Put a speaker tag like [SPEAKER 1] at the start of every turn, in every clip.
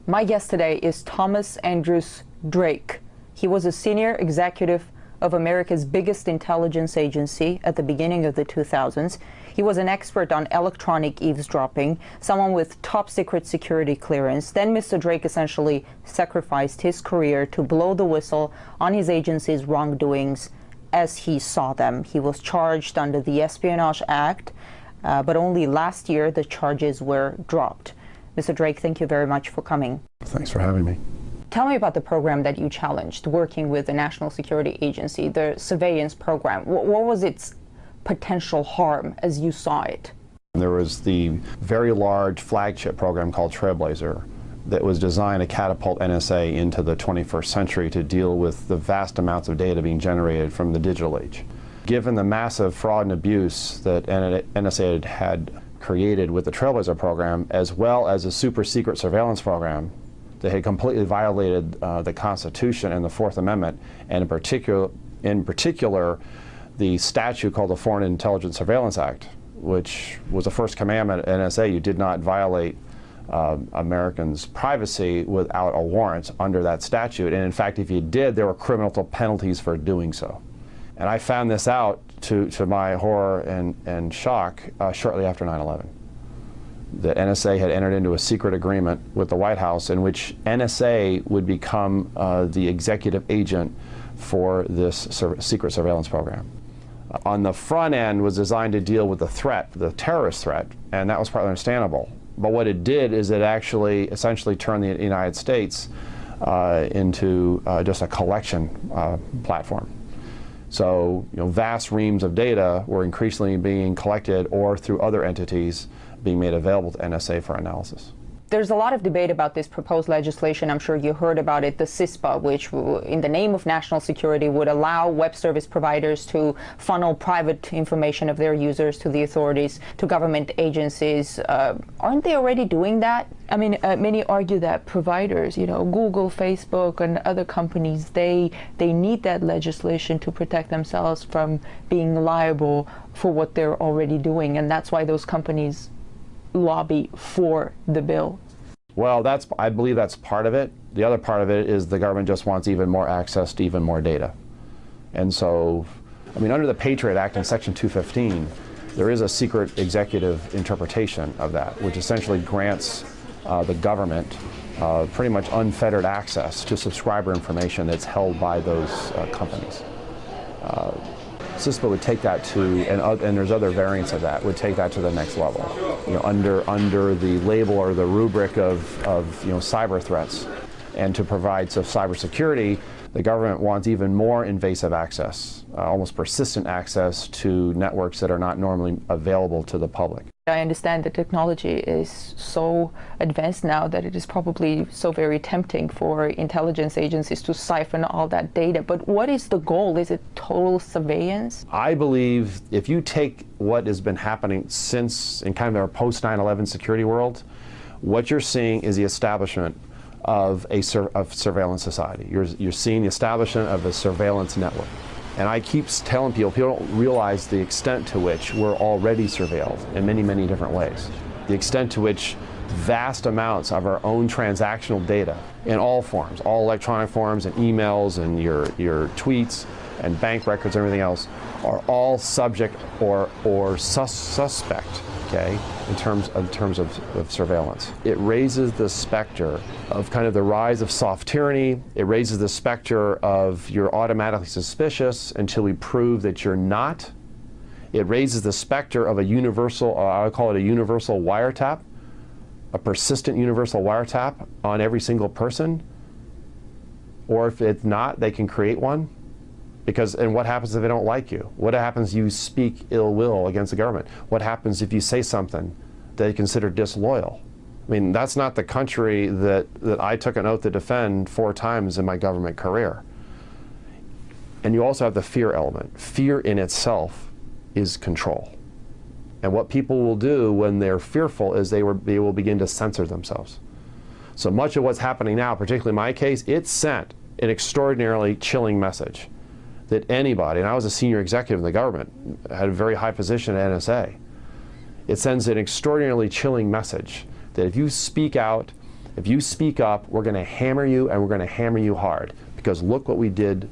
[SPEAKER 1] My guest today is Thomas Andrews Drake. He was a senior executive of America's biggest intelligence agency at the beginning of the 2000s. He was an expert on electronic eavesdropping, someone with top secret security clearance. Then Mr. Drake essentially sacrificed his career to blow the whistle on his agency's wrongdoings as he saw them. He was charged under the Espionage Act, but only last year the charges were dropped. Mr. Drake, thank you very much for coming.
[SPEAKER 2] Thanks for having me.
[SPEAKER 1] Tell me about the program that you challenged, working with the National Security Agency, the surveillance program. What was its potential harm as you saw it?
[SPEAKER 2] There was the very large flagship program called Trailblazer that was designed to catapult NSA into the 21st century to deal with the vast amounts of data being generated from the digital age. Given the massive fraud and abuse that NSA had created with the Trailblazer program, as well as a super secret surveillance program that had completely violated the Constitution and the Fourth Amendment, and in particular the statute called the Foreign Intelligence Surveillance Act, which was the first commandment at NSA: you did not violate Americans' privacy without a warrant under that statute. And in fact, if you did, there were criminal penalties for doing so. And I found this out to my horror and shock shortly after 9/11. The NSA had entered into a secret agreement with the White House in which NSA would become the executive agent for this secret surveillance program. On the front end was designed to deal with the threat, the terrorist threat, and that was partly understandable. But what it did is it actually essentially turned the United States into just a collection platform. So, vast reams of data were increasingly being collected or through other entities being made available to NSA for analysis.
[SPEAKER 1] There's a lot of debate about this proposed legislation. I'm sure you heard about it, the CISPA, which in the name of national security would allow web service providers to funnel private information of their users to the authorities, to government agencies. Aren't they already doing that? I mean, many argue that providers, Google, Facebook, and other companies, they need that legislation to protect themselves from being liable for what they're already doing, and that's why those companies lobby for the bill.
[SPEAKER 2] Well, I believe that's part of it. The other part of it is the government just wants even more access to even more data. And so, under the Patriot Act in Section 215, there is a secret executive interpretation of that, which essentially grants the government pretty much unfettered access to subscriber information that's held by those companies. CISPA would take that and there's other variants of that, would take that to the next level. Under the label or the rubric of cyber threats, and to provide cybersecurity, the government wants even more invasive access, almost persistent access to networks that are not normally available to the public.
[SPEAKER 1] I understand the technology is so advanced now that it is probably so very tempting for intelligence agencies to siphon all that data. But what is the goal? Is it total surveillance?
[SPEAKER 2] I believe if you take what has been happening since in kind of our post-9/11 security world, what you're seeing is the establishment of a surveillance society. You're seeing the establishment of a surveillance network. And I keep telling people don't realize the extent to which we're already surveilled in many, many different ways. The extent to which vast amounts of our own transactional data in all forms, all electronic forms and emails and your tweets and bank records and everything else are all subject or suspect, okay, in terms of surveillance. It raises the specter of kind of the rise of soft tyranny. It raises the specter of you're automatically suspicious until we prove that you're not. It raises the specter of a universal, I would call it a universal wiretap, a persistent universal wiretap on every single person. Or if it's not, they can create one. And what happens if they don't like you? What happens if you speak ill will against the government? What happens if you say something they consider disloyal? That's not the country that I took an oath to defend 4 times in my government career. And you also have the fear element. Fear in itself is control. And what people will do when they're fearful is they will begin to censor themselves. So much of what's happening now, particularly in my case, it sent an extraordinarily chilling message that anybody, and I was a senior executive in the government, had a very high position at NSA, it sends an extraordinarily chilling message that if you speak out If you speak up, we're going to hammer you, and we're going to hammer you hard, because look what we did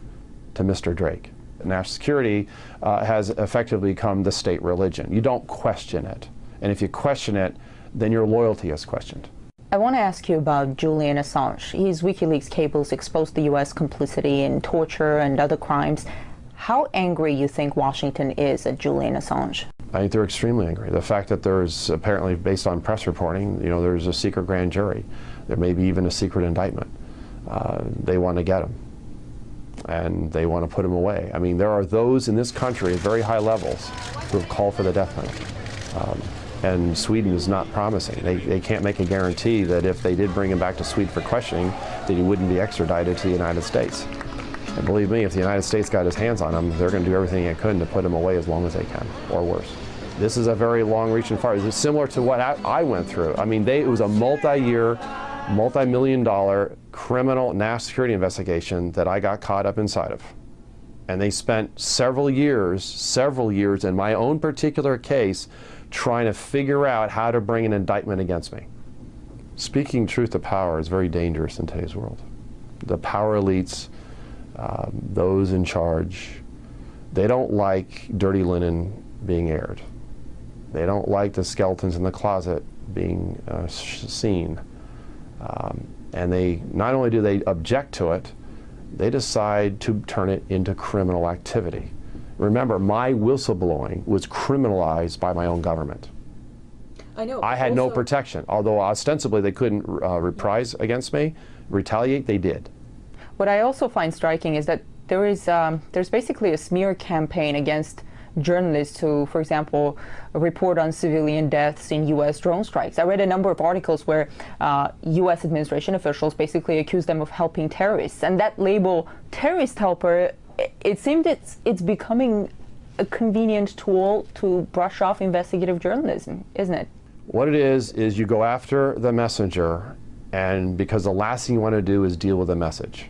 [SPEAKER 2] to Mr. Drake. National security has effectively become the state religion. You don't question it. And if you question it, then your loyalty is questioned.
[SPEAKER 1] I want to ask you about Julian Assange. His WikiLeaks cables exposed the U.S. complicity in torture and other crimes. How angry you think Washington is at Julian Assange?
[SPEAKER 2] I think they're extremely angry. The fact that there's apparently, based on press reporting, there's a secret grand jury. There may be even a secret indictment. They want to get him, and they want to put him away. I mean, there are those in this country at very high levels who have called for the death penalty. And Sweden is not promising. They can't make a guarantee that if they did bring him back to Sweden for questioning, that he wouldn't be extradited to the United States. And believe me, if the United States got his hands on him, they're going to do everything they can to put him away as long as they can, or worse. This is a very long-reaching far. It's similar to what I went through. I mean, it was a multi-year, multi-million-dollar criminal national security investigation that I got caught up inside of. And they spent several years in my own particular case trying to figure out how to bring an indictment against me. Speaking truth to power is very dangerous in today's world. The power elites, those in charge, they don't like dirty linen being aired. They don't like the skeletons in the closet being seen. And they not only do they object to it, they decide to turn it into criminal activity. Remember, my whistleblowing was criminalized by my own government.
[SPEAKER 1] I know.
[SPEAKER 2] I had no protection. Although ostensibly they couldn't reprise against me, retaliate, they did.
[SPEAKER 1] What I also find striking is that there's basically a smear campaign against journalists who, for example, report on civilian deaths in U.S. drone strikes. I read a number of articles where U.S. administration officials basically accuse them of helping terrorists. And that label, terrorist helper, it seems it's becoming a convenient tool to brush off investigative journalism, isn't it?
[SPEAKER 2] What it is you go after the messenger, and because the last thing you want to do is deal with the message.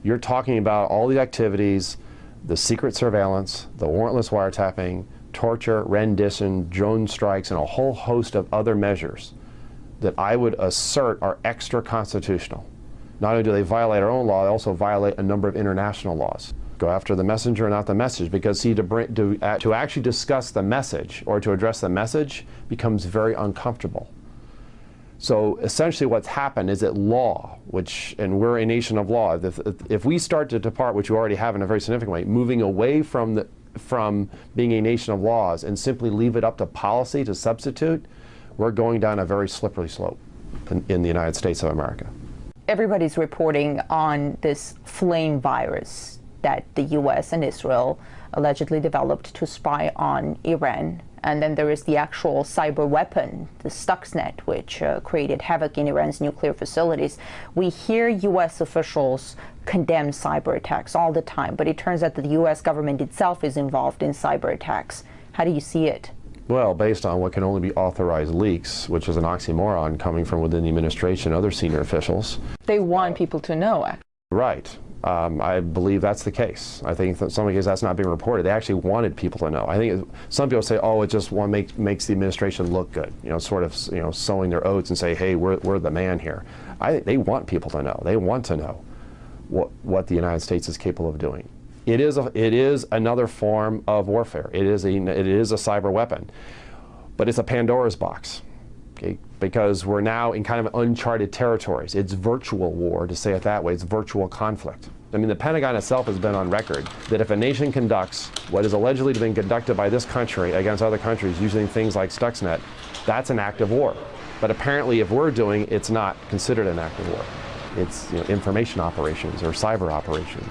[SPEAKER 2] You're talking about all the activities, the secret surveillance, the warrantless wiretapping, torture, rendition, drone strikes, and a whole host of other measures that I would assert are extra constitutional. Not only do they violate our own law, they also violate a number of international laws. Go after the messenger, not the message, because see, to actually discuss the message or to address the message becomes very uncomfortable. So essentially what's happened is that law, and we're a nation of law, if we start to depart, which we already have in a very significant way, moving away from being a nation of laws and simply leave it up to policy to substitute, we're going down a very slippery slope in the United States of America.
[SPEAKER 1] Everybody's reporting on this flame virus that the U.S. and Israel allegedly developed to spy on Iran. And then there is the actual cyber weapon, the Stuxnet, which created havoc in Iran's nuclear facilities. We hear U.S. officials condemn cyber attacks all the time, but it turns out that the U.S. government itself is involved in cyber attacks. How do you see it?
[SPEAKER 2] Well, based on what can only be authorized leaks, which is an oxymoron coming from within the administration and other senior officials.
[SPEAKER 1] They want people to know, actually.
[SPEAKER 2] Right. I believe that's the case. I think that in some cases that's not being reported. They actually wanted people to know. I think some people say, oh, it just makes the administration look good, sort of, sowing their oats and say, hey, we're the man here. I think they want people to know. They want to know what the United States is capable of doing. It is another form of warfare. It is a cyber weapon, but it's a Pandora's box. Okay, because we're now in kind of uncharted territories. It's virtual war, to say it that way. It's virtual conflict. I mean, the Pentagon itself has been on record that if a nation conducts what is allegedly been conducted by this country against other countries using things like Stuxnet, that's an act of war. But apparently, if we're doing, it's not considered an act of war. It's information operations or cyber operations,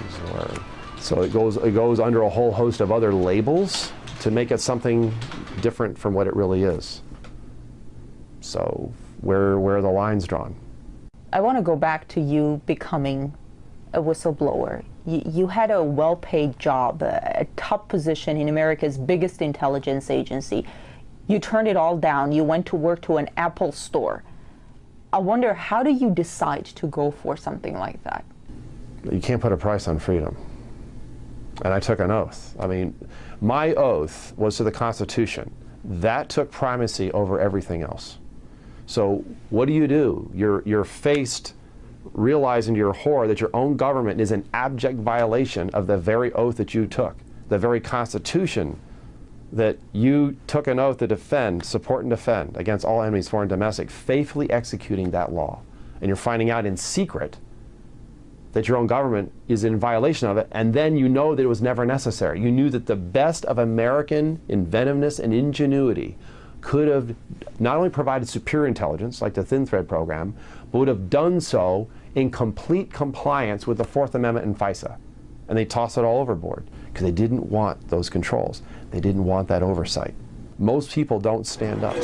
[SPEAKER 2] so it goes under a whole host of other labels to make it something different from what it really is. So where are the lines drawn?
[SPEAKER 1] I want to go back to you becoming a whistleblower. You had a well-paid job, a top position in America's biggest intelligence agency. You turned it all down. You went to work to an Apple store. I wonder, how do you decide to go for something like that?
[SPEAKER 2] You can't put a price on freedom. And I took an oath. I mean, my oath was to the Constitution. That took primacy over everything else. So what do? You're faced realizing to your horror that your own government is in abject violation of the very oath that you took, the very Constitution that you took an oath to defend, support and defend against all enemies, foreign and domestic, faithfully executing that law. And you're finding out in secret that your own government is in violation of it, and then you know that it was never necessary. You knew that the best of American inventiveness and ingenuity could have not only provided superior intelligence, like the Thin Thread program, but would have done so in complete compliance with the Fourth Amendment and FISA. And they tossed it all overboard because they didn't want those controls. They didn't want that oversight. Most people don't stand up.